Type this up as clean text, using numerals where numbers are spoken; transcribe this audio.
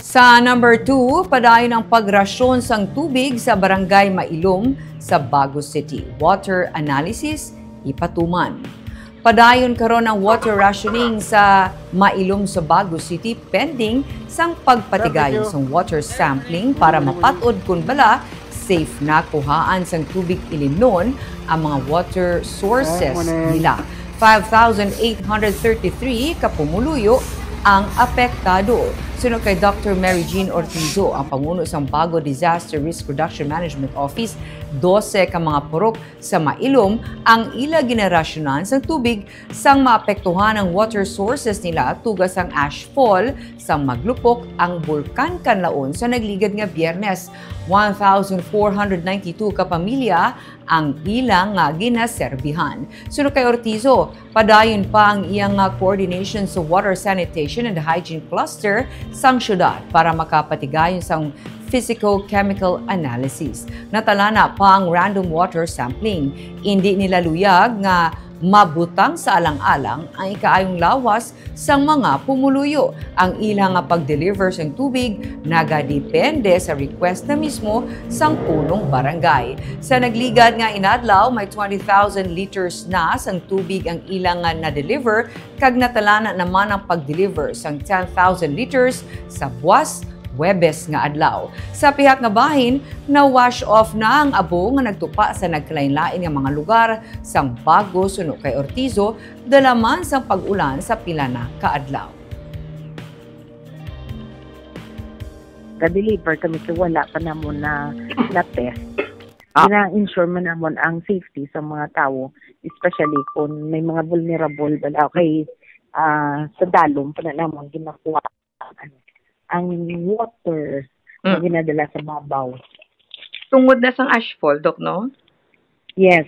Sa number 2, padayon ang pagrasyon sang tubig sa Barangay Mailom sa Bago City. Water analysis ipatuman. Padayon karon ang water rationing sa Mailom sa Bago City pending sang pagpatigayon sang water sampling para mapatod kung bala safe na kuhaan sang tubig ilinon ang mga water sources nila. 5,833 kapumuluyo ang apektado. Sunod kay Dr. Mary Jean Ortizo, ang panguno sa Bago Disaster Risk Reduction Management Office, 12 ka mga purok sa Mailom ang ila generasyonan sa tubig sang maapektuhan ang water sources nila tugas ang ashfall sang maglupok ang bulkan kanlaon sa nagligad nga Biyernes. 1,492 ka pamilya ang ilang nga ginaserbihan. Sunod kay Ortizo, padayon pa ang iyang coordination sa Water Sanitation and Hygiene Cluster sang syudad para makapatigayon sang physico-chemical analysis. Natalana pa ang random water sampling. Hindi nila luyag nga mabutang sa alang-alang ang ikaayong lawas sang mga pumuluyo. Ang ilang pag-deliver sang tubig nagadepende sa request na mismo sang punong barangay. Sa nagligad nga inadlaw, may 20,000 liters na sang tubig ang ilang na-deliver kag natalana naman ang pag-deliver sang 10,000 liters sa buwas Webes nga adlaw. Sa pihak nga bahin, na-wash off na ang abo nga nagtupa sa nagkalain-lain nga mga lugar sang Bago suno kay Ortizo, dalaman sang pag-ulan sa pila na kaadlaw. Ka-deliver kami kay wala pa namon na test. Ina-ensure man namon ang safety sa mga tao, especially kung may mga vulnerable bala kay sa dalom pa na namon ginakuha ang water na ginadala sa babaw. Tungod na sang ashfall, Dok, no? Yes.